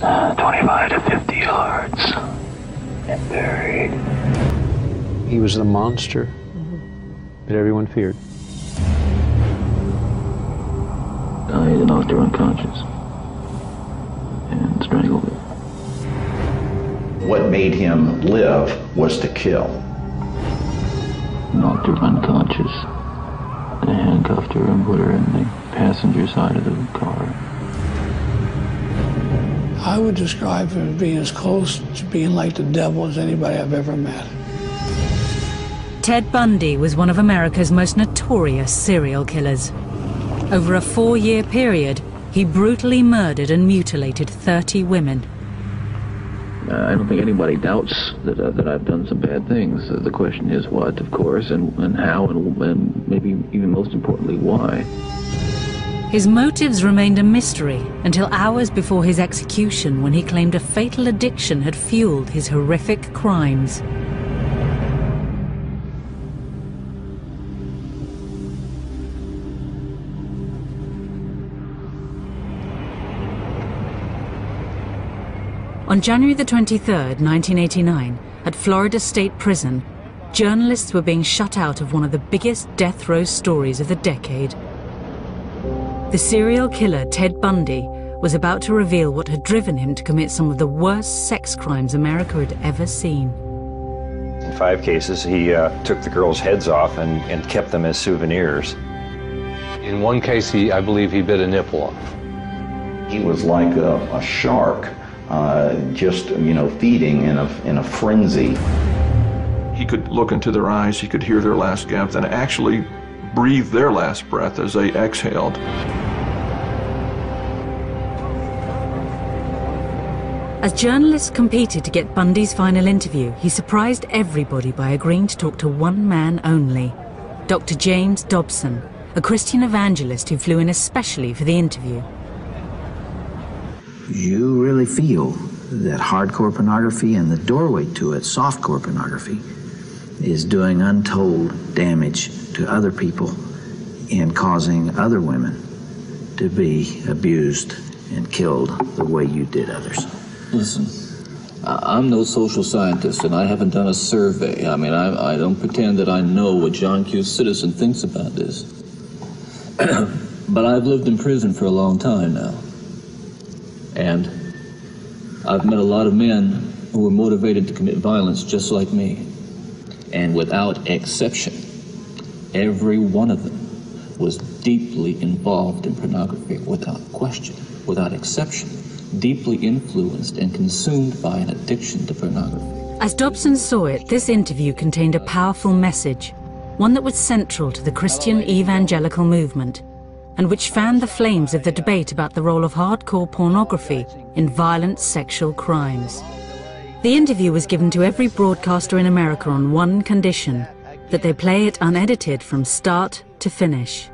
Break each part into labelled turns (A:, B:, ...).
A: 25 to 50 yards and buried.
B: He was the monster that everyone feared.
A: He knocked her unconscious and strangled her.
C: What made him live was to kill.
A: Knocked her unconscious. They handcuffed her and put her in the passenger side of the car.
D: I would describe him as being as close to being like the devil as anybody I've ever met.
E: Ted Bundy was one of America's most notorious serial killers. Over a 4-year period, he brutally murdered and mutilated 30 women.
A: I don't think anybody doubts that I've done some bad things. The question is what, of course, and how, and maybe even most importantly, why.
E: His motives remained a mystery until hours before his execution, when he claimed a fatal addiction had fueled his horrific crimes. On January the 23rd, 1989, at Florida State Prison, journalists were being shut out of one of the biggest death row stories of the decade. The serial killer Ted Bundy was about to reveal what had driven him to commit some of the worst sex crimes America had ever seen.
F: In 5 cases, he took the girls' heads off and kept them as souvenirs.
B: In one case, I believe he bit a nipple off.
C: He was like a shark, just, feeding in a frenzy.
G: He could look into their eyes, he could hear their last gasp, and actually breathe their last breath as they exhaled.
E: As journalists competed to get Bundy's final interview, he surprised everybody by agreeing to talk to one man only, Dr. James Dobson, a Christian evangelist who flew in especially for the interview.
H: You really feel that hardcore pornography and the doorway to it, softcore pornography, is doing untold damage to other people and causing other women to be abused and killed the way you did others.
A: Listen, I'm no social scientist, and I haven't done a survey. I mean, I don't pretend that I know what John Q. Citizen thinks about this. But I've lived in prison for a long time now. And I've met a lot of men who were motivated to commit violence just like me. And without exception, every one of them was deeply involved in pornography, without question, without exception, deeply influenced and consumed by an addiction to pornography.
E: As Dobson saw it, this interview contained a powerful message, one that was central to the Christian evangelical movement, and which fanned the flames of the debate about the role of hardcore pornography in violent sexual crimes. The interview was given to every broadcaster in America on one condition, that they play it unedited from start to finish.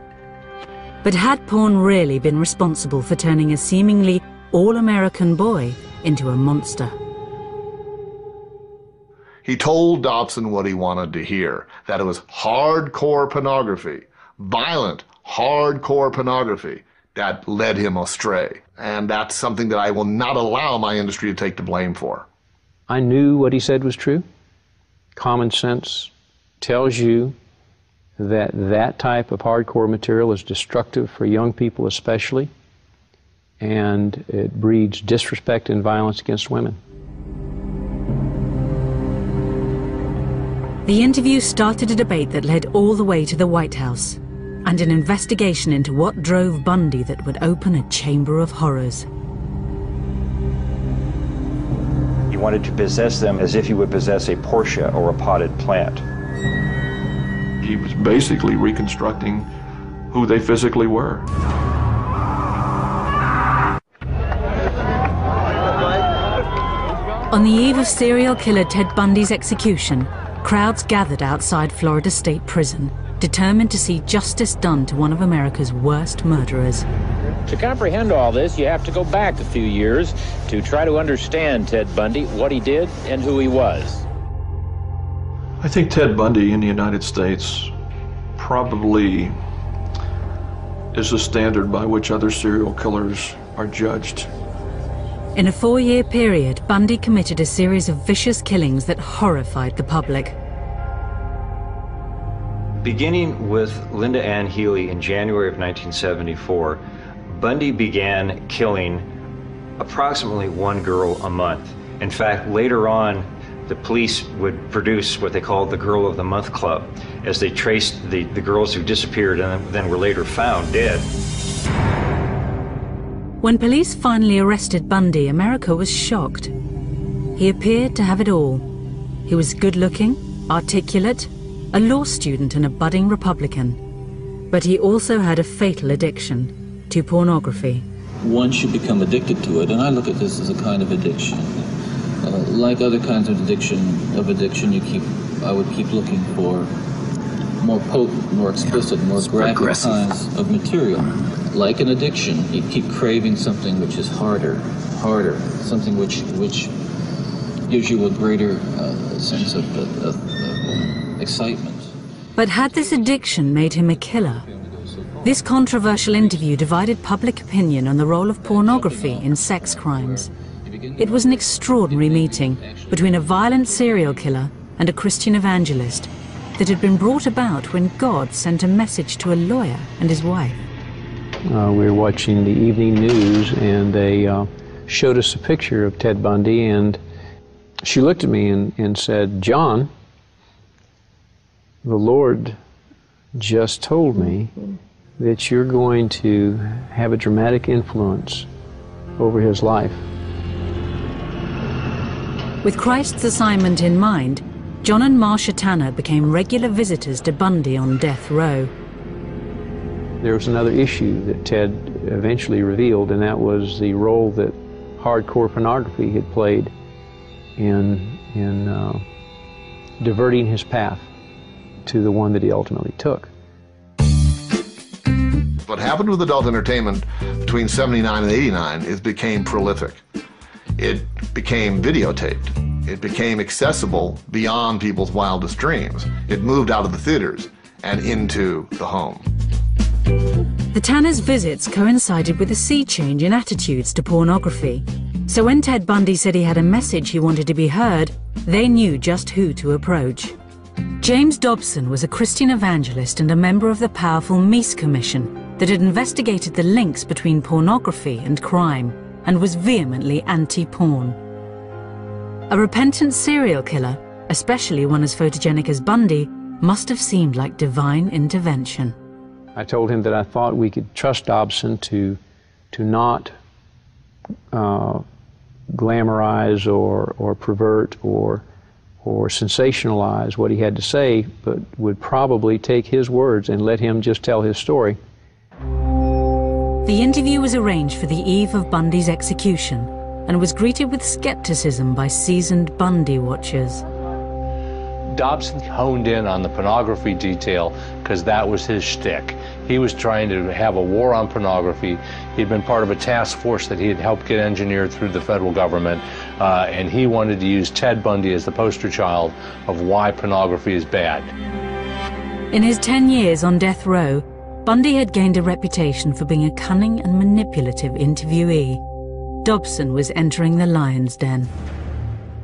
E: But had porn really been responsible for turning a seemingly all-American boy into a monster?
I: He told Dobson what he wanted to hear, that it was hardcore pornography, violent, hardcore pornography, that led him astray. And that's something that I will not allow my industry to take the blame for.
B: I knew what he said was true. Common sense tells you that that type of hardcore material is destructive for young people especially, and it breeds disrespect and violence against women.
E: The interview started a debate that led all the way to the White House, and an investigation into what drove Bundy that would open a chamber of horrors.
F: He wanted to possess them as if you would possess a Porsche or a potted plant.
G: He was basically reconstructing who they physically were.
E: On the eve of serial killer Ted Bundy's execution, crowds gathered outside Florida State Prison, determined to see justice done to one of America's worst murderers.
J: To comprehend all this, you have to go back a few years to try to understand Ted Bundy, what he did, and who he was.
G: I think Ted Bundy in the United States probably is the standard by which other serial killers are judged.
E: In a 4-year period, Bundy committed a series of vicious killings that horrified the public.
F: Beginning with Linda Ann Healy in January of 1974, Bundy began killing approximately one girl a month. In fact, later on, the police would produce what they called the Girl of the Month Club, as they traced the girls who disappeared and then were later found dead.
E: When police finally arrested Bundy, America was shocked. He appeared to have it all. He was good-looking, articulate, a law student and a budding Republican. But he also had a fatal addiction to pornography.
A: Once you become addicted to it, and I look at this as a kind of addiction, like other kinds of addiction, I would keep looking for more potent, more explicit, more graphic kinds of material. Like an addiction, you keep craving something which is harder, something which gives you a greater sense of excitement.
E: But had this addiction made him a killer? This controversial interview divided public opinion on the role of pornography in sex crimes. It was an extraordinary meeting between a violent serial killer and a Christian evangelist that had been brought about when God sent a message to a lawyer and his wife.
B: We were watching the evening news, and they showed us a picture of Ted Bundy, and she looked at me and said, "John, the Lord just told me that you're going to have a dramatic influence over his life."
E: With Christ's assignment in mind, John and Marcia Tanner became regular visitors to Bundy on death row.
B: There was another issue that Ted eventually revealed, and that was the role that hardcore pornography had played in diverting his path to the one that he ultimately took.
I: What happened with adult entertainment between 79 and 89 is became prolific. It became videotaped. It became accessible beyond people's wildest dreams. It moved out of the theaters and into the home.
E: The Tanners' visits coincided with a sea change in attitudes to pornography. So when Ted Bundy said he had a message he wanted to be heard, they knew just who to approach. James Dobson was a Christian evangelist and a member of the powerful Meese Commission that had investigated the links between pornography and crime and was vehemently anti-porn. A repentant serial killer, especially one as photogenic as Bundy, must have seemed like divine intervention.
B: I told him that I thought we could trust Dobson to not glamorize or pervert or sensationalize what he had to say, but would probably take his words and let him just tell his story.
E: The interview was arranged for the eve of Bundy's execution and was greeted with skepticism by seasoned Bundy watchers.
K: Dobson honed in on the pornography detail because that was his shtick. He was trying to have a war on pornography. He'd been part of a task force that he had helped get engineered through the federal government, and he wanted to use Ted Bundy as the poster child of why pornography is bad.
E: In his 10 years on death row, Bundy had gained a reputation for being a cunning and manipulative interviewee. Dobson was entering the lion's den.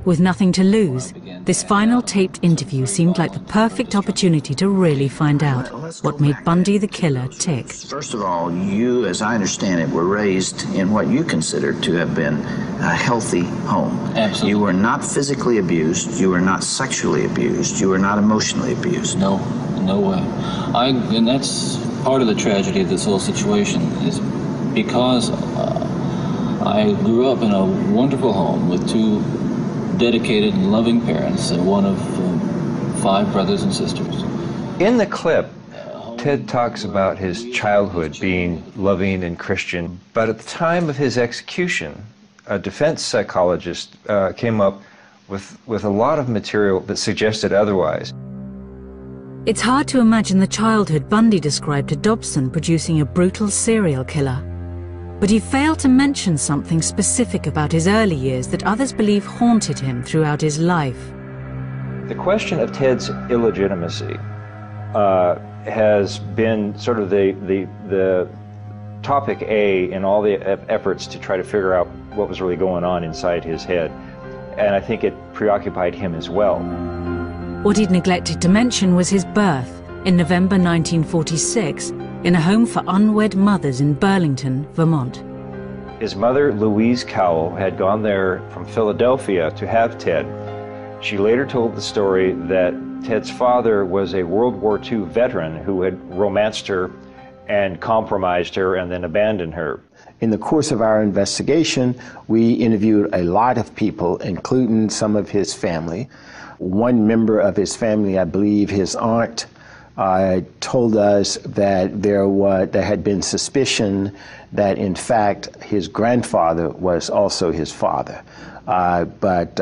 E: With nothing to lose, this final taped interview seemed like the perfect opportunity to really find out what made Bundy the killer tick.
H: First of all, you, as I understand it, were raised in what you considered to have been a healthy home.
A: Absolutely.
H: You were not physically abused, you were not sexually abused, you were not emotionally abused.
A: No way. And that's part of the tragedy of this whole situation, is because I grew up in a wonderful home with two dedicated and loving parents and one of 5 brothers and sisters.
F: In the clip, Ted talks about his childhood being loving and Christian, but at the time of his execution, a defense psychologist came up with a lot of material that suggested otherwise.
E: It's hard to imagine the childhood Bundy described to Dobson producing a brutal serial killer. But he failed to mention something specific about his early years that others believe haunted him throughout his life.
F: The question of Ted's illegitimacy has been sort of the topic A in all the efforts to try to figure out what was really going on inside his head. And I think it preoccupied him as well.
E: What he'd neglected to mention was his birth in November 1946 in a home for unwed mothers in Burlington, Vermont.
F: His mother, Louise Cowell, had gone there from Philadelphia to have Ted. She later told the story that Ted's father was a World War II veteran who had romanced her and compromised her and then abandoned her.
L: In the course of our investigation, we interviewed a lot of people, including some of his family. One member of his family, I believe his aunt, told us that there had been suspicion that in fact his grandfather was also his father. But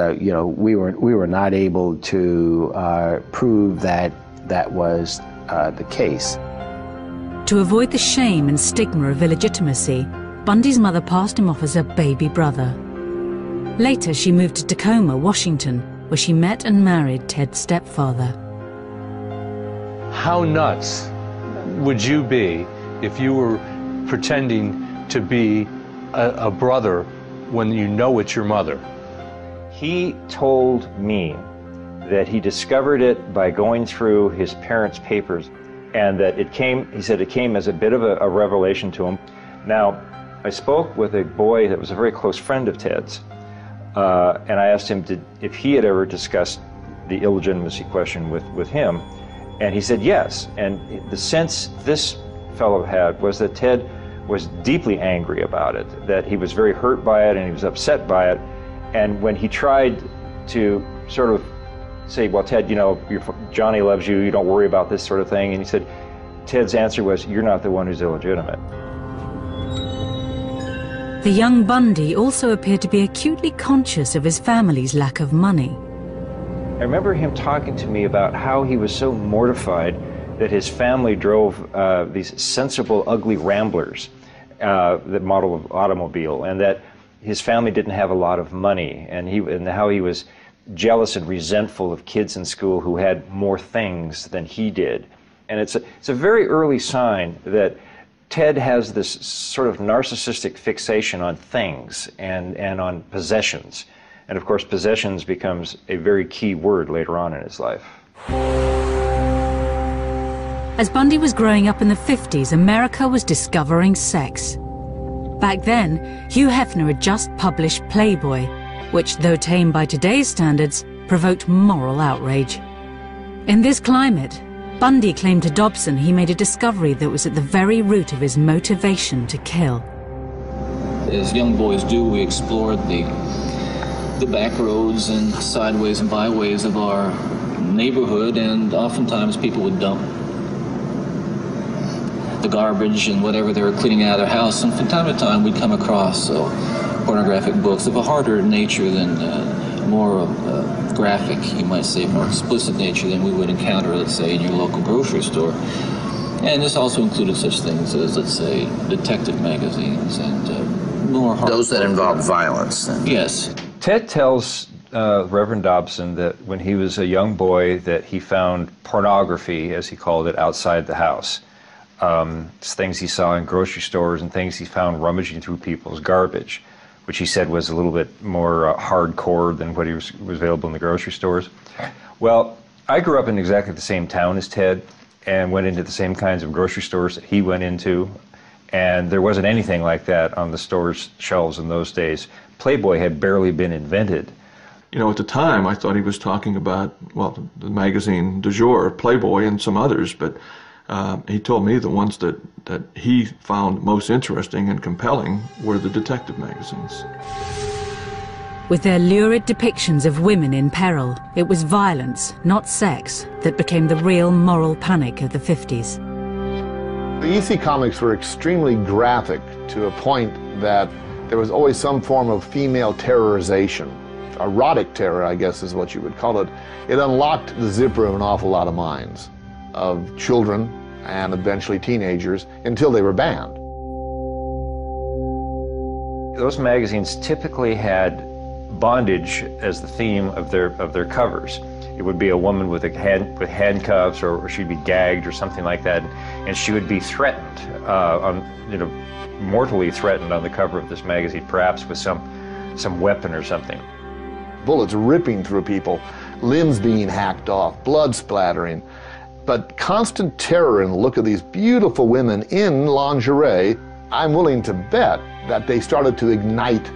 L: we were not able to prove that that was the case.
E: To avoid the shame and stigma of illegitimacy, Bundy's mother passed him off as a baby brother. Later, she moved to Tacoma, Washington, where she met and married Ted's stepfather.
K: How nuts would you be if you were pretending to be a brother when you know it's your mother?
F: He told me that he discovered it by going through his parents' papers, and that he said it came as a bit of a revelation to him. Now, I spoke with a boy that was a very close friend of Ted's, and I asked him if he had ever discussed the illegitimacy question with him, and he said yes. And the sense this fellow had was that Ted was deeply angry about it, that he was very hurt by it and he was upset by it. And when he tried to sort of say, well, Ted, Johnny loves you, you don't worry about this sort of thing, and he said, Ted's answer was, you're not the one who's illegitimate.
E: The young Bundy also appeared to be acutely conscious of his family's lack of money.
F: I remember him talking to me about how he was so mortified that his family drove these sensible, ugly Ramblers, the model of automobile, and that his family didn't have a lot of money, and how he was jealous and resentful of kids in school who had more things than he did. And it's a very early sign that Ted has this sort of narcissistic fixation on things and on possessions. And of course, possessions becomes a very key word later on in his life.
E: As Bundy was growing up in the 50s, America was discovering sex. Back then, Hugh Hefner had just published Playboy, which, though tame by today's standards, provoked moral outrage. In this climate, Bundy claimed to Dobson he made a discovery that was at the very root of his motivation to kill.
A: As young boys do, we explored the back roads and sideways and byways of our neighborhood, and oftentimes people would dump the garbage and whatever they were cleaning out of their house, and from time to time we'd come across pornographic books of a harder nature than more graphic, you might say, more explicit nature than we would encounter, let's say, in your local grocery store. And this also included such things as, let's say, detective magazines and more hard...
H: Those that involve violence.
A: Yes.
F: Ted tells Reverend Dobson that when he was a young boy that he found pornography, as he called it, outside the house. It's things he saw in grocery stores and things he found rummaging through people's garbage, which he said was a little bit more hardcore than what was available in the grocery stores. Well, I grew up in exactly the same town as Ted and went into the same kinds of grocery stores that he went into, and there wasn't anything like that on the store's shelves in those days. Playboy had barely been invented.
G: At the time, I thought he was talking about, well, the magazine du jour, Playboy, and some others, but he told me the ones that he found most interesting and compelling were the detective magazines.
E: With their lurid depictions of women in peril, it was violence, not sex, that became the real moral panic of the 50s.
I: The EC comics were extremely graphic to a point that there was always some form of female terrorization. Erotic terror, I guess is what you would call it. It unlocked the zipper of an awful lot of minds, of children and eventually teenagers, until they were banned.
F: Those magazines typically had bondage as the theme of their covers. It would be a woman with handcuffs, or she'd be gagged or something like that, and she would be threatened on mortally threatened on the cover of this magazine, perhaps with some weapon or something.
I: Bullets ripping through people, limbs being hacked off, blood splattering. But constant terror in the look of these beautiful women in lingerie, I'm willing to bet that they started to ignite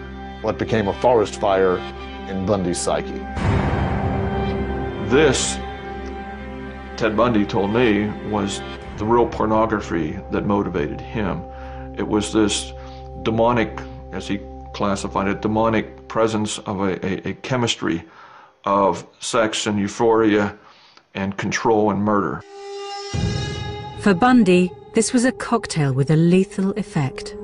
I: what became a forest fire in Bundy's psyche.
G: This, Ted Bundy told me, was the real pornography that motivated him. It was this demonic, as he classified it, demonic presence of a chemistry of sex and euphoria and control and murder.
E: For Bundy, this was a cocktail with a lethal effect.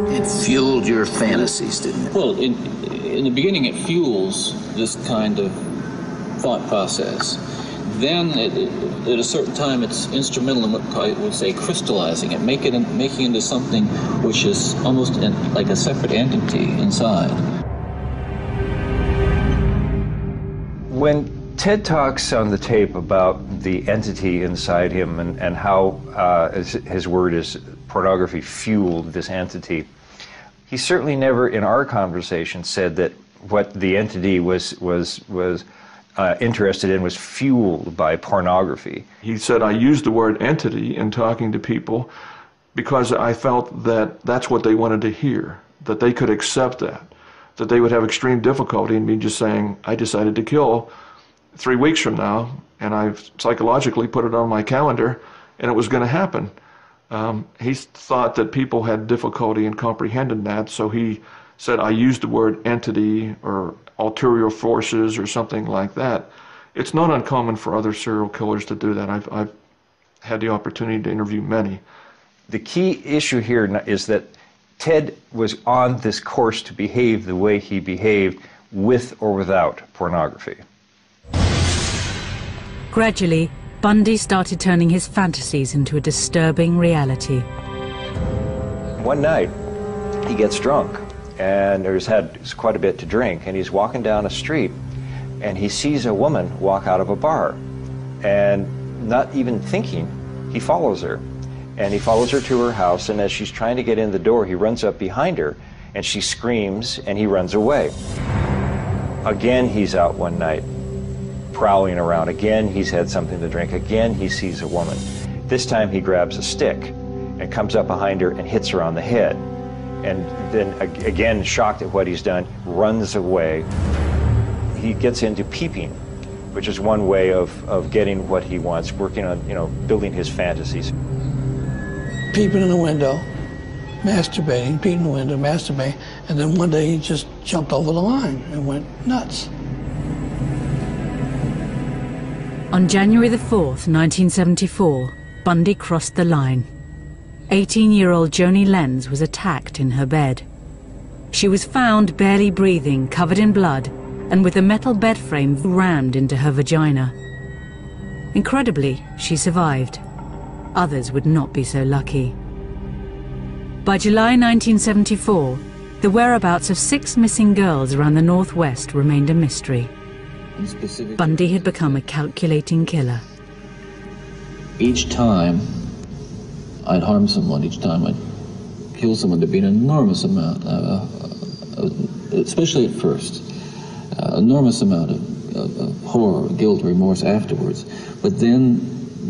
H: It fueled your fantasies, didn't it?
A: Well, in the beginning, it fuels this kind of thought process. Then, at a certain time, it's instrumental in what I would say crystallizing it, making it into something which is almost like a separate entity inside.
F: When Ted talks on the tape about the entity inside him and how, his word is, pornography fueled this entity, he certainly never in our conversation said that what the entity was interested in was fueled by pornography.
G: He said, I used the word entity in talking to people because I felt that that's what they wanted to hear, that they could accept that they would have extreme difficulty in me just saying, I decided to kill 3 weeks from now, and I've psychologically put it on my calendar, and it was going to happen. He thought that people had difficulty in comprehending that, so he said, I used the word entity or ulterior forces or something like that. It's not uncommon for other serial killers to do that. I've had the opportunity to interview many.
F: The key issue here is that Ted was on this course to behave the way he behaved with or without pornography.
E: Gradually, Bundy started turning his fantasies into a disturbing reality.
F: One night, he gets drunk and he's had quite a bit to drink, and he's walking down a street and he sees a woman walk out of a bar, and not even thinking, he follows her. And he follows her to her house, and as she's trying to get in the door, he runs up behind her and she screams and he runs away. Again, he's out one night prowling around. Again, he's had something to drink. Again, he sees a woman. This time he grabs a stick and comes up behind her and hits her on the head. And then again, shocked at what he's done, runs away. He gets into peeping, which is one way of getting what he wants, working on, building his fantasies.
D: Peeping in the window, masturbating, peeping in the window, masturbating, and then one day he just jumped over the line and went nuts.
E: On January the 4th, 1974, Bundy crossed the line. 18-year-old Joni Lenz was attacked in her bed. She was found barely breathing, covered in blood, and with a metal bed frame rammed into her vagina. Incredibly, she survived. Others would not be so lucky. By July 1974, the whereabouts of 6 missing girls around the Northwest remained a mystery. Bundy had become a calculating killer.
A: Each time I'd harm someone, each time I'd kill someone, there'd be an enormous amount, especially at first, enormous amount of horror, guilt, remorse afterwards. But then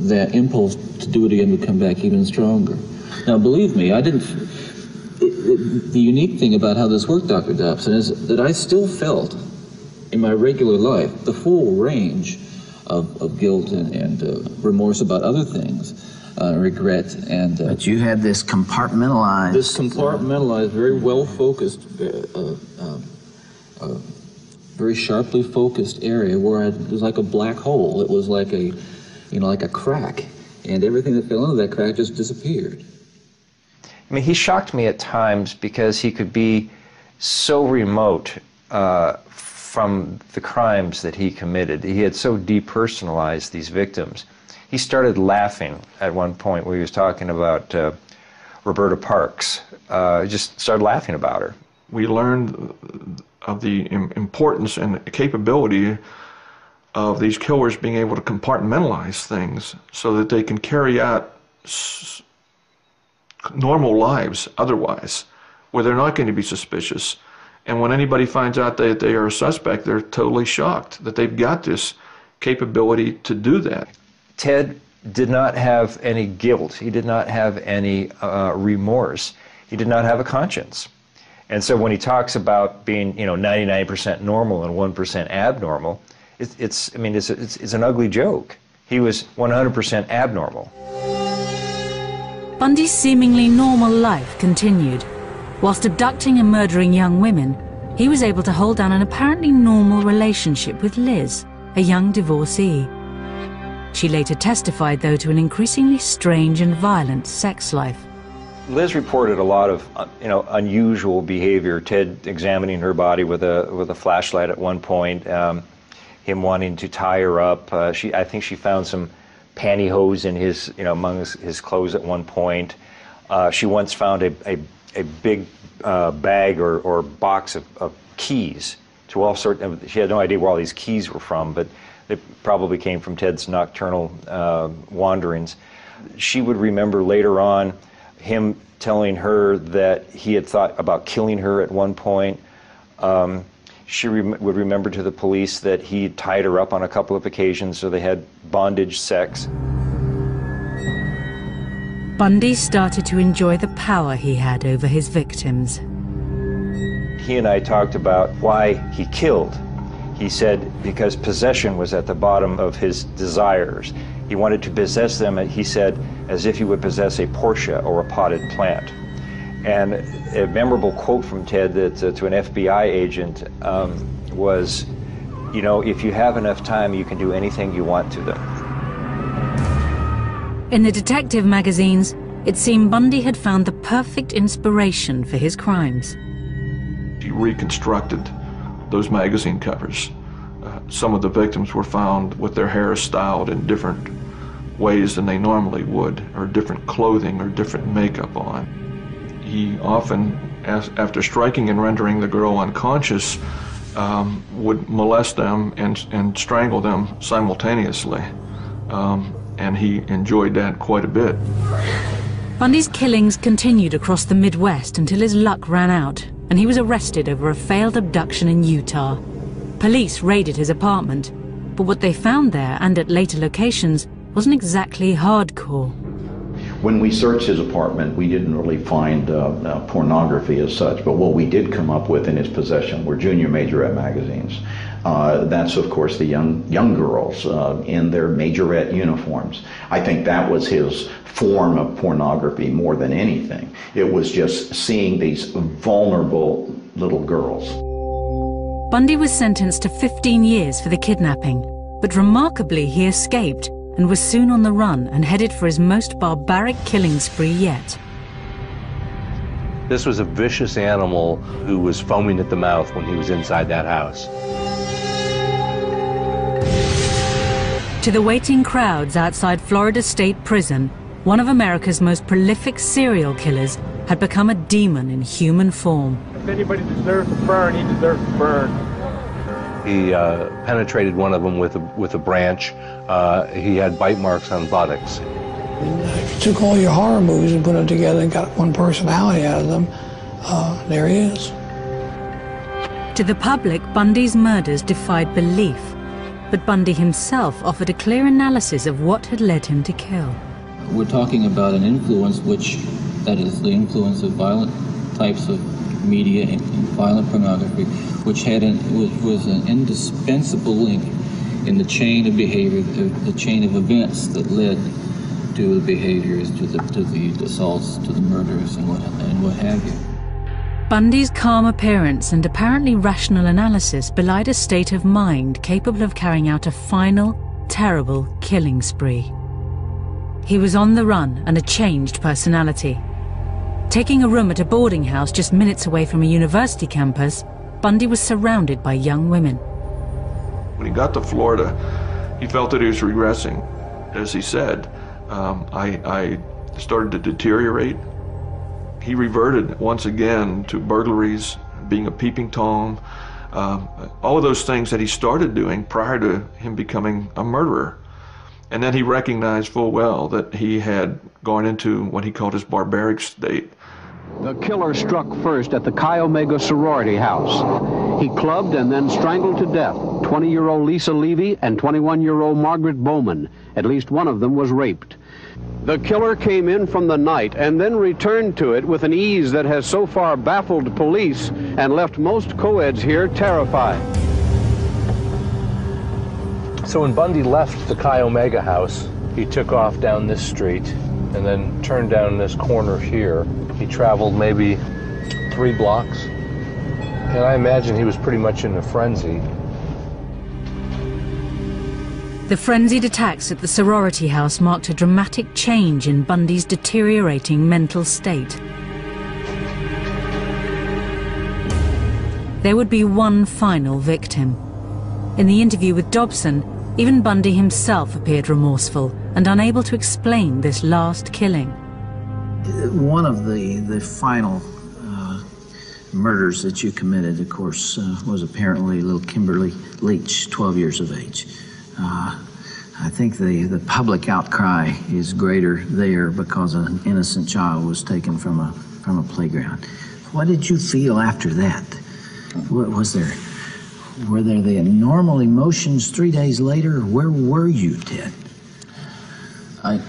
A: that impulse to do it again would come back even stronger. Now, believe me, the unique thing about how this worked, Dr. Dobson, is that I still felt in my regular life the full range of guilt and remorse about other things. Regret and...
H: but you had this compartmentalized...
A: This compartmentalized, very well-focused, very sharply focused area where it was like a black hole. It was like like a crack. And everything that fell into that crack just disappeared.
F: I mean, he shocked me at times because he could be so remote from the crimes that he committed. He had so depersonalized these victims. He started laughing at one point where he was talking about Roberta Parks. He just started laughing about her.
G: We learned of the importance and capability of these killers being able to compartmentalize things so that they can carry out normal lives otherwise, where they're not going to be suspicious. And when anybody finds out that they are a suspect, they're totally shocked that they've got this capability to do that.
F: Ted did not have any guilt. He did not have any remorse. He did not have a conscience. And so when he talks about being, 99% normal and 1% abnormal, it's an ugly joke. He was 100% abnormal.
E: Bundy's seemingly normal life continued. Whilst abducting and murdering young women, he was able to hold down an apparently normal relationship with Liz, a young divorcee. She later testified, though, to an increasingly strange and violent sex life.
F: Liz reported a lot of, unusual behavior. Ted examining her body with a flashlight at one point, him wanting to tie her up. I think she found some pantyhose in his, among his clothes at one point. She once found a big bag or box of keys to all sorts of. She had no idea where all these keys were from, but they probably came from Ted's nocturnal wanderings. She would remember later on him telling her that he had thought about killing her at one point. She would remember to the police that he tied her up on a couple of occasions, so they had bondage sex.
E: Bundy started to enjoy the power he had over his victims.
F: He and I talked about why he killed. He said because possession was at the bottom of his desires. He wanted to possess them, he said, as if he would possess a Porsche or a potted plant. And a memorable quote from Ted that, to an FBI agent was, if you have enough time, you can do anything you want to them.
E: In the detective magazines, it seemed Bundy had found the perfect inspiration for his crimes.
G: He reconstructed those magazine covers. Some of the victims were found with their hair styled in different ways than they normally would, or different clothing or different makeup on. He often, after striking and rendering the girl unconscious, would molest them and strangle them simultaneously. And he enjoyed that quite a bit.
E: Bundy's killings continued across the Midwest until his luck ran out, and he was arrested over a failed abduction in Utah. Police raided his apartment, but what they found there and at later locations wasn't exactly hardcore.
C: When we searched his apartment, we didn't really find pornography as such, but what we did come up with in his possession were junior majorette magazines. That's, of course, the young girls in their majorette uniforms. I think that was his form of pornography more than anything. It was just seeing these vulnerable little girls.
E: Bundy was sentenced to 15 years for the kidnapping, but remarkably he escaped and was soon on the run and headed for his most barbaric killing spree yet.
K: This was a vicious animal who was foaming at the mouth when he was inside that house.
E: To the waiting crowds outside Florida State Prison, one of America's most prolific serial killers had become a demon in human form.
M: If anybody deserves to burn, he deserves to burn.
K: He penetrated one of them with a branch. He had bite marks on buttocks.
D: If you took all your horror movies and put them together and got one personality out of them, there he is.
E: To the public, Bundy's murders defied belief, but Bundy himself offered a clear analysis of what had led him to kill.
A: We're talking about an influence that is the influence of violent types of media and violent pornography, which was an indispensable link in the chain of behavior, the chain of events that led to the behaviors, to the assaults, to the murders, and what have you.
E: Bundy's calm appearance and apparently rational analysis belied a state of mind capable of carrying out a final, terrible killing spree. He was on the run and a changed personality. Taking a room at a boarding house just minutes away from a university campus, Bundy was surrounded by young women.
G: When he got to Florida, he felt that he was regressing. As he said, I started to deteriorate. He reverted once again to burglaries, being a peeping Tom, all of those things that he started doing prior to him becoming a murderer. And then he recognized full well that he had gone into what he called his barbaric state.
N: The killer struck first at the Chi Omega sorority house. He clubbed and then strangled to death 20-year-old Lisa Levy and 21-year-old Margaret Bowman. At least one of them was raped. The killer came in from the night and then returned to it with an ease that has so far baffled police and left most co-eds here terrified.
K: So when Bundy left the Chi Omega house, he took off down this street and then turned down this corner here. He traveled maybe 3 blocks, and I imagine he was pretty much in a frenzy.
E: The frenzied attacks at the sorority house marked a dramatic change in Bundy's deteriorating mental state. There would be one final victim. In the interview with Dobson, even Bundy himself appeared remorseful and unable to explain this last killing.
H: One of the final murders that you committed, of course, was apparently little Kimberly Leach, 12 years of age. I think the public outcry is greater there because an innocent child was taken from a playground. What did you feel after that? Were there the normal emotions 3 days later? Where were you, Ted?
A: I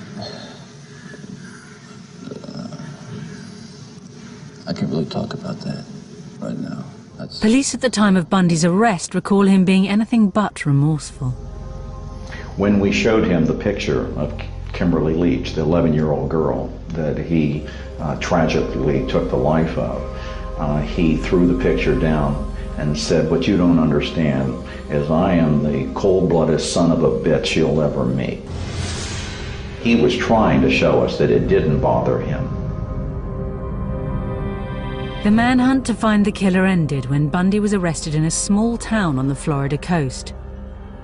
A: can't really talk about that right now.
E: Police at the time of Bundy's arrest recall him being anything but remorseful.
C: When we showed him the picture of Kimberly Leach, the 11-year-old girl that he tragically took the life of, he threw the picture down and said, "What you don't understand is I am the cold-blooded son of a bitch you'll ever meet." He was trying to show us that it didn't bother him.
E: The manhunt to find the killer ended when Bundy was arrested in a small town on the Florida coast.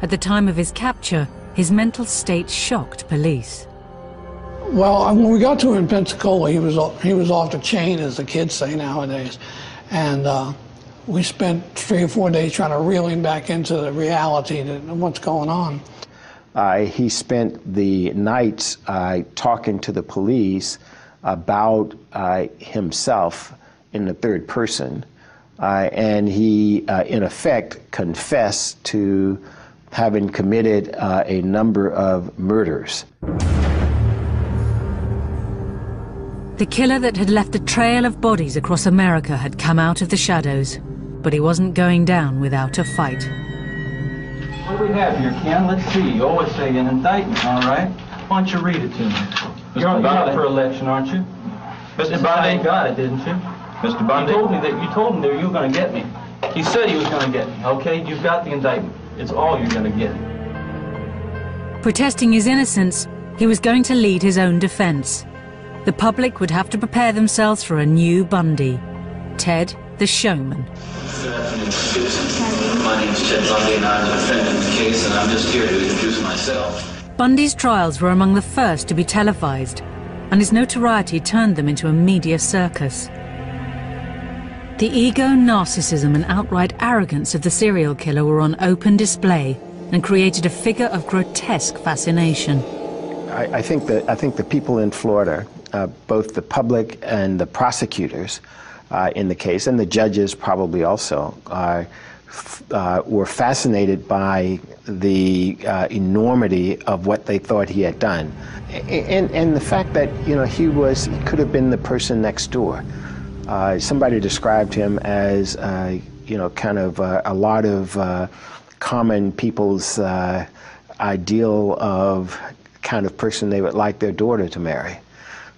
E: At the time of his capture, his mental state shocked police.
D: Well, when we got to him in Pensacola, he was off the chain, as the kids say nowadays. And we spent 3 or 4 days trying to reel him back into the reality of what's going on.
L: He spent the nights talking to the police about himself in the third person, and he, in effect, confessed to having committed a number of murders.
E: The killer that had left a trail of bodies across America had come out of the shadows, but he wasn't going down without a fight.
O: What do we have here, Ken? Let's see. Oh, it's an indictment, all right. Why don't you read it to me? You're up for election, aren't you? Mr. Bundy? You got it, didn't you? Mr. Bundy? You told him that you were going to get me. He said he was going to get me, okay? You've got the indictment. It's all you're going to get.
E: Protesting his innocence, he was going to lead his own defense. The public would have to prepare themselves for a new Bundy. Ted, the showman.
P: Good afternoon, Susan. My name is Ted Bundy, and I'm a defendant in the case, and I'm just here to introduce myself.
E: Bundy's trials were among the first to be televised, and his notoriety turned them into a media circus. The ego, narcissism, and outright arrogance of the serial killer were on open display and created a figure of grotesque fascination.
L: I think the people in Florida, both the public and the prosecutors in the case, and the judges probably also, were fascinated by the enormity of what they thought he had done, and the fact that he could have been the person next door. Somebody described him as kind of a lot of common people's ideal of kind of person they would like their daughter to marry.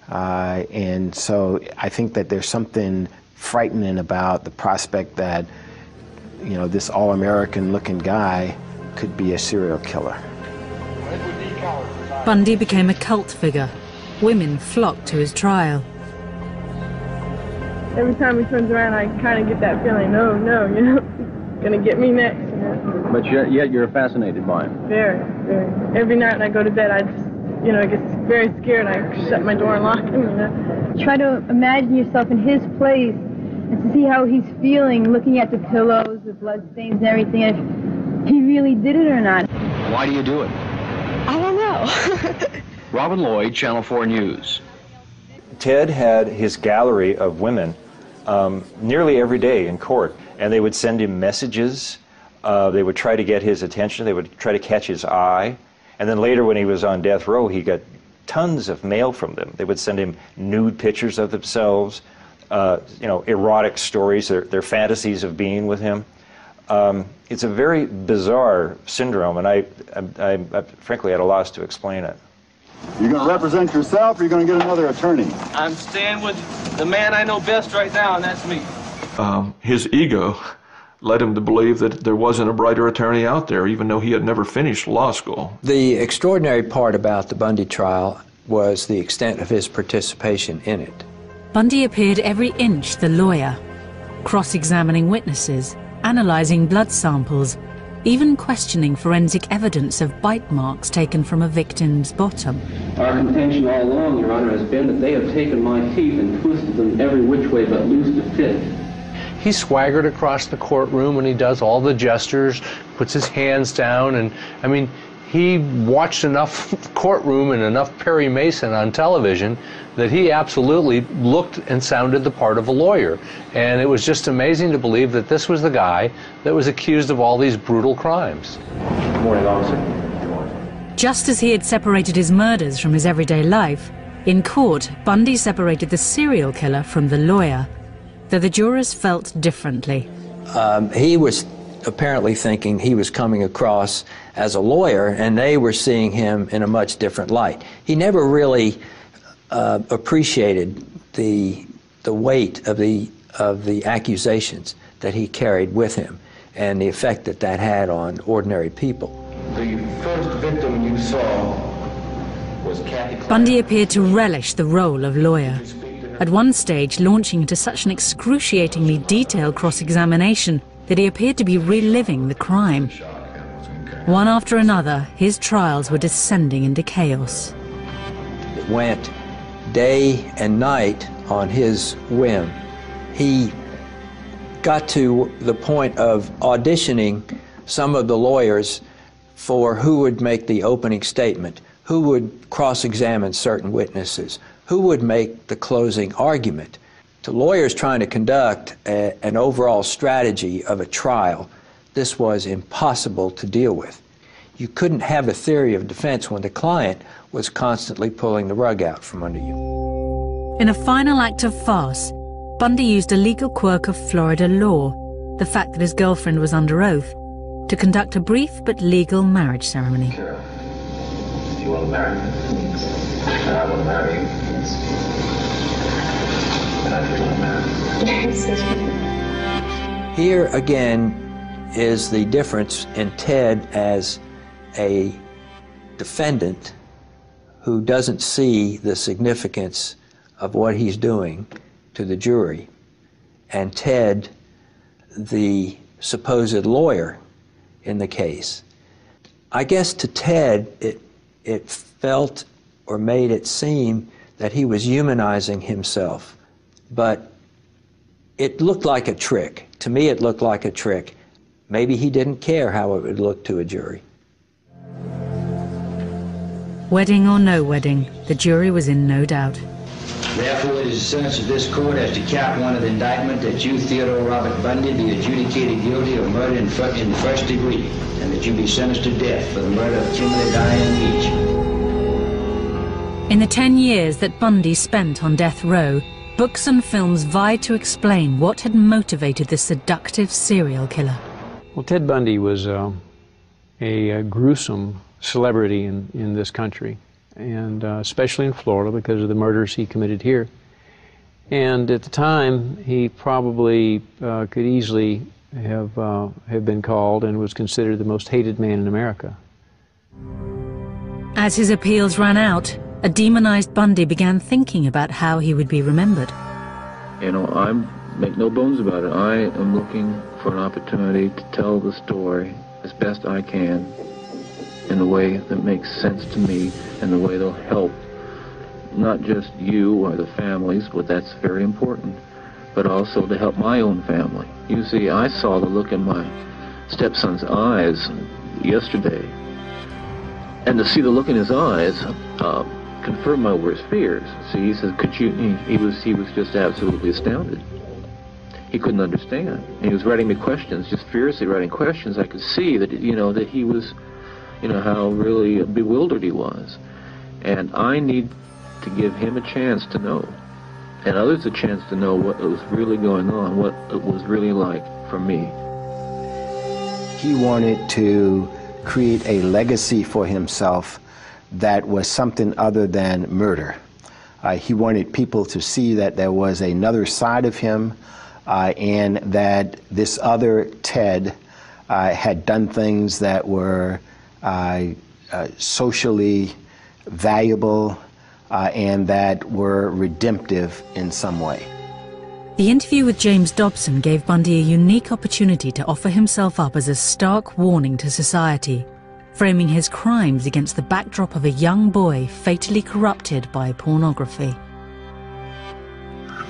L: And so I think that there's something frightening about the prospect that, this all-American looking guy could be a serial killer.
E: Bundy became a cult figure. Women flocked to his trial.
Q: Every time he turns around, I kind of get that feeling, oh no, gonna get me next.
O: But yet you're fascinated by him.
Q: Very, very. Every night when I go to bed, I just, I get very scared. I shut my door and lock him,
R: Try to imagine yourself in his place and to see how he's feeling, looking at the pillows, the blood stains and everything, if he really did it or not.
O: Why do you do it?
R: I don't know.
S: Robin Lloyd, Channel 4 News.
F: Ted had his gallery of women nearly every day in court, and they would send him messages. They would try to get his attention. They would try to catch his eye. And then later when he was on death row, he got tons of mail from them. They would send him nude pictures of themselves, erotic stories, their fantasies of being with him. It's a very bizarre syndrome, and I frankly at a loss to explain it.
T: You're going to represent yourself, or you're going to get another attorney?
O: I'm staying with the man I know best right now, and that's me.
G: His ego led him to believe that there wasn't a brighter attorney out there, even though he had never finished law school.
B: The extraordinary part about the Bundy trial was the extent of his participation in it.
E: Bundy appeared every inch the lawyer, cross-examining witnesses, analysing blood samples, even questioning forensic evidence of bite marks taken from a victim's bottom.
U: Our contention all along, Your Honor, has been that they have taken my teeth and twisted them every which way but loose to fit.
K: He swaggered across the courtroom and he does all the gestures, puts his hands down, and I mean, he watched enough courtroom and enough Perry Mason on television that he absolutely looked and sounded the part of a lawyer. And it was just amazing to believe that this was the guy that was accused of all these brutal crimes.
U: Good morning, officer.
E: Just as he had separated his murders from his everyday life, in court, Bundy separated the serial killer from the lawyer, though the jurors felt differently.
B: He was apparently thinking he was coming across as a lawyer, and they were seeing him in a much different light. He never really appreciated the weight of the accusations that he carried with him and the effect that that had on ordinary people.
U: The first victim you saw was Kathy.
E: Bundy appeared to relish the role of lawyer, at one stage launching into such an excruciatingly detailed cross-examination that he appeared to be reliving the crime. One after another, his trials were descending into chaos.
B: It went day and night on his whim. He got to the point of auditioning some of the lawyers for who would make the opening statement, who would cross-examine certain witnesses, who would make the closing argument. To lawyers trying to conduct an overall strategy of a trial, this was impossible to deal with. You couldn't have a theory of defense when the client was constantly pulling the rug out from under you.
E: In a final act of farce, Bundy used a legal quirk of Florida law, the fact that his girlfriend was under oath, to conduct a brief but legal marriage ceremony.
P: Sure. Do you want to marry me? I want to marry you. And I do want to marry you.
B: Here again is the difference in Ted as a defendant who doesn't see the significance of what he's doing to the jury, and Ted, the supposed lawyer in the case. I guess to Ted, it felt or made it seem that he was humanizing himself, but it looked like a trick. To me, it looked like a trick. Maybe he didn't care how it would look to a jury.
E: Wedding or no wedding, the jury was in no doubt.
V: Therefore, it is the sentence of this court as to count one of the indictment that you, Theodore Robert Bundy, be adjudicated guilty of murder in the first degree, and that you be sentenced to death for the murder of Kimberly Diane Leach.
E: In the 10 years that Bundy spent on death row, books and films vied to explain what had motivated the seductive serial killer.
B: Well, Ted Bundy was a gruesome celebrity in this country, and especially in Florida because of the murders he committed here. And at the time, he probably could easily have been called and was considered the most hated man in America.
E: As his appeals ran out, a demonized Bundy began thinking about how he would be remembered.
A: You know, I make no bones about it. I am looking for an opportunity to tell the story as best I can in a way that makes sense to me and the way that'll help not just you or the families, but that's very important, but also to help my own family. You see, I saw the look in my stepson's eyes yesterday, And to see the look in his eyes confirmed my worst fears. See, he said, "Could you?" He was just absolutely astounded. He couldn't understand. He was writing me questions, just furiously writing questions. I could see that that he was, how really bewildered he was, and I need to give him a chance to know, and others a chance to know what was really going on, what it was really like for me.
L: He wanted to create a legacy for himself that was something other than murder. He wanted people to see that there was another side of him, and that this other Ted had done things that were socially valuable and that were redemptive in some way.
E: The interview with James Dobson gave Bundy a unique opportunity to offer himself up as a stark warning to society, framing his crimes against the backdrop of a young boy fatally corrupted by pornography.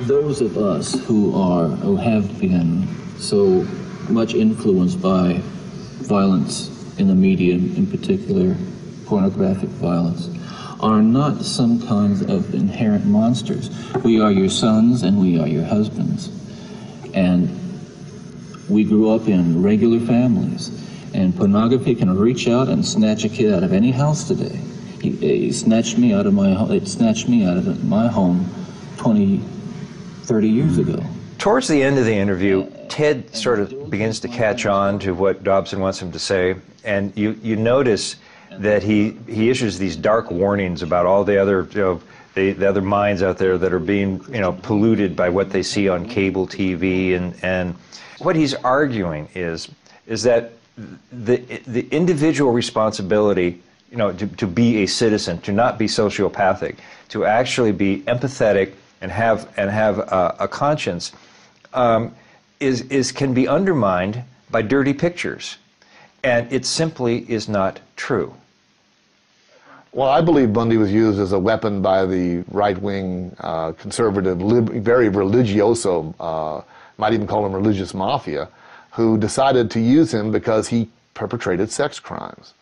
A: Those of us who have been so much influenced by violence in the media, in particular pornographic violence, are not some kinds of inherent monsters. We are your sons and we are your husbands. And we grew up in regular families. And pornography can reach out and snatch a kid out of any house today. It snatched me out of my home 20, 30 years ago.
F: Towards the end of the interview, Ted sort of begins to catch on to what Dobson wants him to say, and you notice that he issues these dark warnings about all the other the other minds out there that are being polluted by what they see on cable TV, and what he's arguing is that the individual responsibility, to be a citizen, to not be sociopathic, to actually be empathetic and have a conscience, can be undermined by dirty pictures, and it simply is not true.
I: Well, I believe Bundy was used as a weapon by the right-wing, conservative, very religioso, might even call him religious mafia, who decided to use him because he perpetrated sex crimes.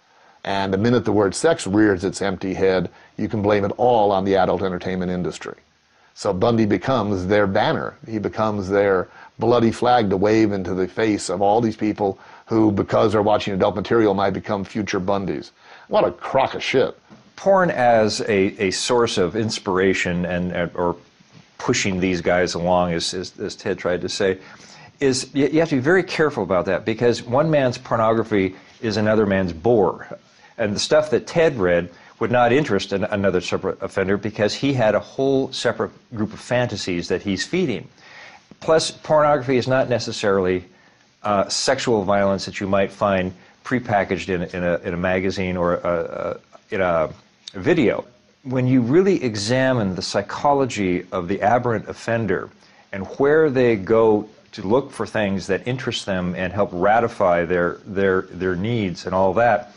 I: And the minute the word sex rears its empty head, you can blame it all on the adult entertainment industry. So Bundy becomes their banner. He becomes their bloody flag to wave into the face of all these people who, because they're watching adult material, might become future Bundys. What a crock of shit.
F: Porn as a source of inspiration or pushing these guys along, as Ted tried to say, is you have to be very careful about that, because one man's pornography is another man's bore. And the stuff that Ted read would not interest another separate offender because he had a whole separate group of fantasies that he's feeding. Plus, pornography is not necessarily sexual violence that you might find prepackaged in a magazine or in a video. When you really examine the psychology of the aberrant offender and where they go to look for things that interest them and help ratify their needs and all that,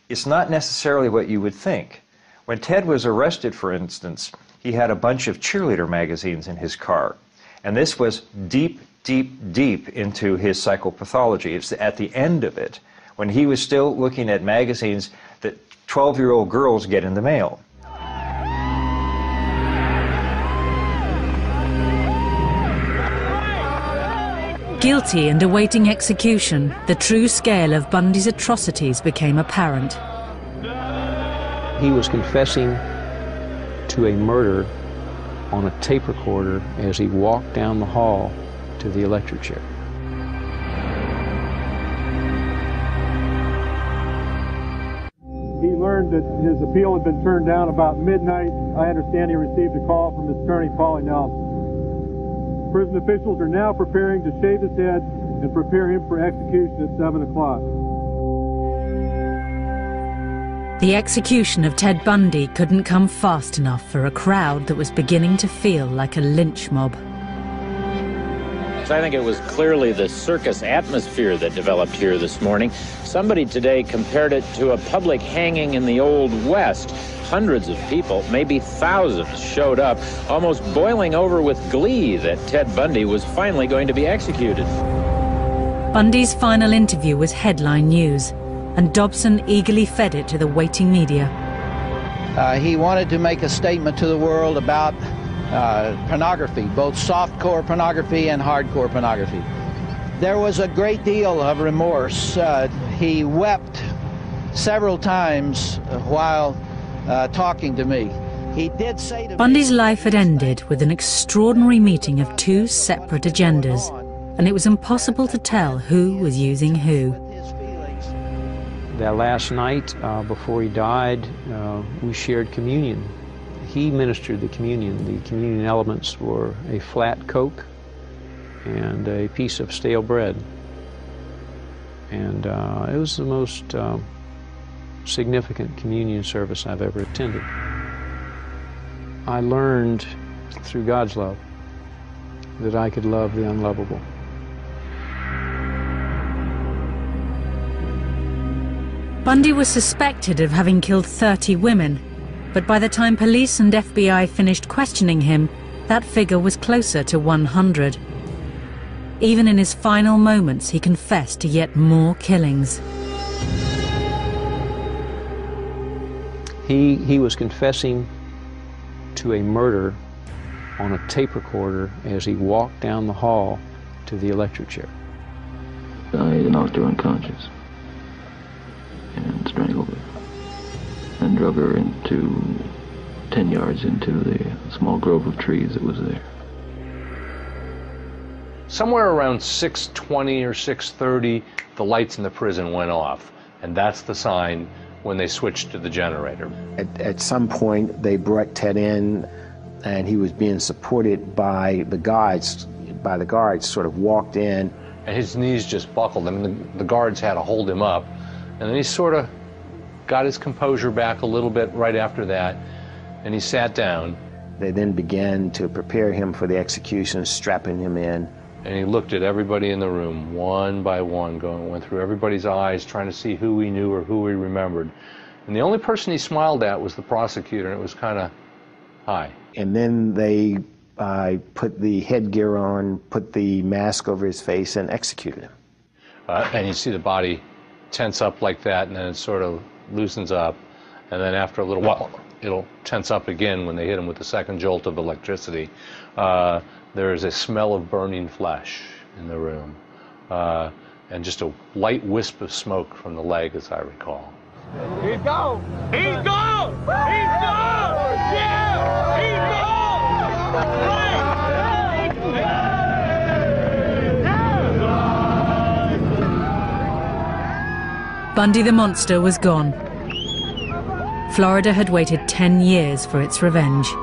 F: it's not necessarily what you would think. When Ted was arrested, for instance, he had a bunch of cheerleader magazines in his car. And this was deep, deep, deep into his psychopathology. It's at the end of it, when he was still looking at magazines that 12-year-old girls get in the mail.
E: Guilty and awaiting execution, the true scale of Bundy's atrocities became apparent.
B: He was confessing to a murder on a tape recorder as he walked down the hall to the electric chair.
M: He learned that his appeal had been turned down about midnight. I understand he received a call from his attorney, Paulie Nelson. Prison officials are now preparing to shave his head and prepare him for execution at 7 o'clock.
E: The execution of Ted Bundy couldn't come fast enough for a crowd that was beginning to feel like a lynch mob.
J: I think it was clearly the circus atmosphere that developed here this morning. Somebody today compared it to a public hanging in the Old West. Hundreds of people, maybe thousands, showed up, almost boiling over with glee that Ted Bundy was finally going to be executed.
E: Bundy's final interview was headline news. and Dobson eagerly fed it to the waiting media.
V: He wanted to make a statement to the world about pornography, both softcore pornography and hardcore pornography. There was a great deal of remorse. He wept several times while talking to me. He did say to
E: Bundy's life had ended with an extraordinary meeting of two separate agendas, and it was impossible to tell who was using who.
B: That last night, before he died, we shared communion. He ministered the communion. The communion elements were a flat Coke and a piece of stale bread. And it was the most significant communion service I've ever attended. I learned through God's love that I could love the unlovable.
E: Bundy was suspected of having killed 30 women, but by the time police and FBI finished questioning him, that figure was closer to 100. Even in his final moments, he confessed to yet more killings.
B: He was confessing to a murder on a tape recorder as he walked down the hall to the electric chair.
A: I knocked her unconscious and strangled her and drug her into 10 yards into the small grove of trees that was there.
K: Somewhere around 6:20 or 6:30, the lights in the prison went off, and that's the sign when they switched to the generator.
L: At some point, they brought Ted in, and he was being supported by the guards. Sort of walked in.
K: And his knees just buckled. I mean, the guards had to hold him up. And then he sort of got his composure back a little bit right after that, and he sat down.
L: They then began to prepare him for the execution, strapping him in.
K: And he looked at everybody in the room, one by one, went through everybody's eyes, trying to see who he knew or who he remembered. And the only person he smiled at was the prosecutor, and it was kind of, hi.
L: And then they put the headgear on, put the mask over his face, and executed him.
K: And you see the body tense up like that, and then it sort of loosens up. And then after a little while, it'll tense up again when they hit him with the second jolt of electricity. There is a smell of burning flesh in the room, and just a light wisp of smoke from the leg, as I recall.
H: He's gone! He's gone! He's gone! Yeah! He's gone!
E: Bundy the monster was gone. Florida had waited 10 years for its revenge.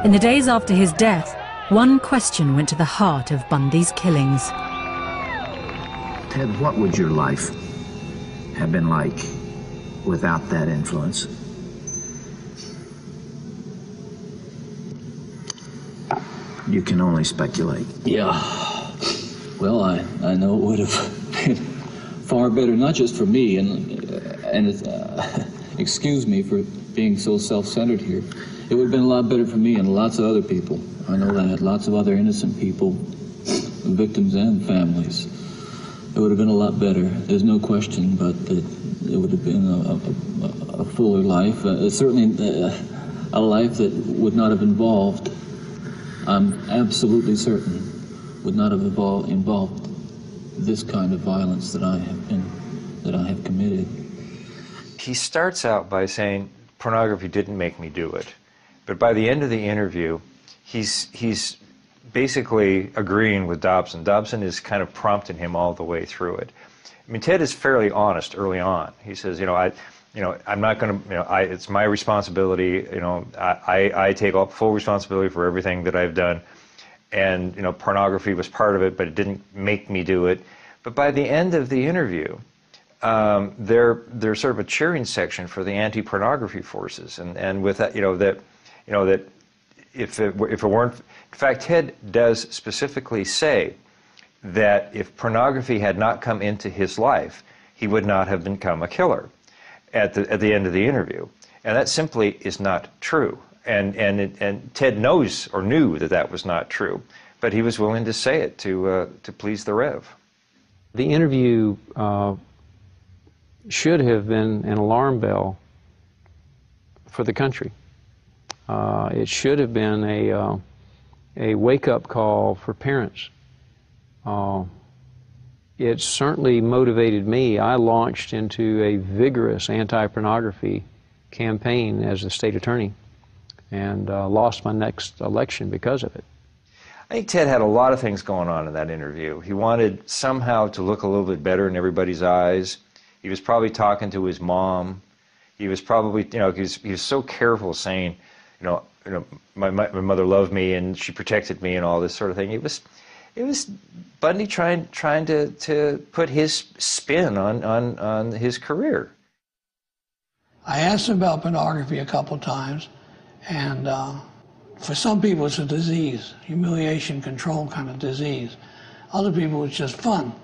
E: In the days after his death, one question went to the heart of Bundy's killings.
N: Ted, what would your life have been like without that influence? You can only speculate.
A: Yeah. Well, I know it would have been far better, not just for me, and excuse me for being so self-centered here. It would have been a lot better for me and lots of other people. I know that. Lots of other innocent people, victims and families. It would have been a lot better. There's no question, but it would have been a fuller life. Certainly a life that would not have involved, I'm absolutely certain, would not have involved this kind of violence that I have committed.
F: He starts out by saying, pornography didn't make me do it. But by the end of the interview, he's basically agreeing with Dobson. Dobson is kind of prompting him all the way through it. I mean, Ted is fairly honest early on. He says, I'm not going to, it's my responsibility. I take full responsibility for everything that I've done. And, pornography was part of it, but it didn't make me do it. But by the end of the interview, there's sort of a cheering section for the anti-pornography forces, and with that, that if it weren't, in fact, Ted does specifically say that if pornography had not come into his life, he would not have become a killer at the end of the interview, and that simply is not true. And Ted knows or knew that was not true, but he was willing to say it to please the Rev.
B: The interview should have been an alarm bell for the country. It should have been a wake-up call for parents. It certainly motivated me. I launched into a vigorous anti-pornography campaign as the state attorney and lost my next election because of it.
F: I think Ted had a lot of things going on in that interview. He wanted somehow to look a little bit better in everybody's eyes. He was probably talking to his mom. He was probably, you know, he was so careful saying, you know, my mother loved me and she protected me and all this sort of thing. It was Bundy trying to put his spin on his career.
C: I asked him about pornography a couple times, and for some people it's a disease, humiliation, control kind of disease. Other people it's just fun.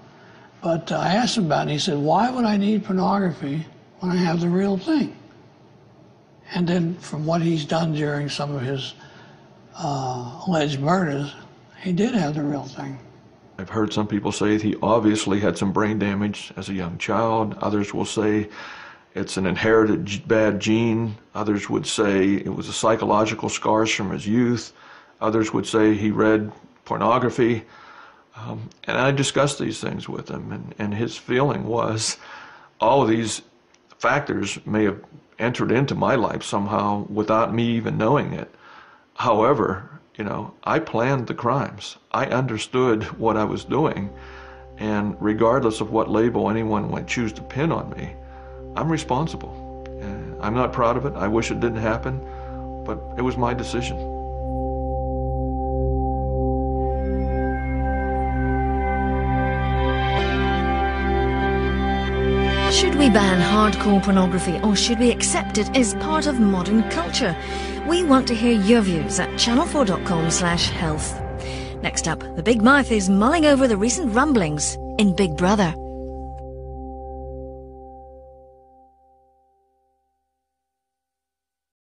C: But I asked him about it, and he said, why would I need pornography when I have the real thing? And then from what he's done during some of his alleged murders, he did have the real thing.
G: I've heard some people say he obviously had some brain damage as a young child. Others will say it's an inherited bad gene. Others would say it was a psychological scars from his youth. Others would say he read pornography. And I discussed these things with him, and his feeling was all of these factors may have entered into my life somehow without me even knowing it. However, you know, I planned the crimes. I understood what I was doing, and regardless of what label anyone might choose to pin on me, I'm responsible. I'm not proud of it. I wish it didn't happen, but it was my decision.
D: Should we ban hardcore pornography, or should we accept it as part of modern culture? We want to hear your views at channel4.com/health. Next up, the Big Mouth is mulling over the recent rumblings in Big Brother.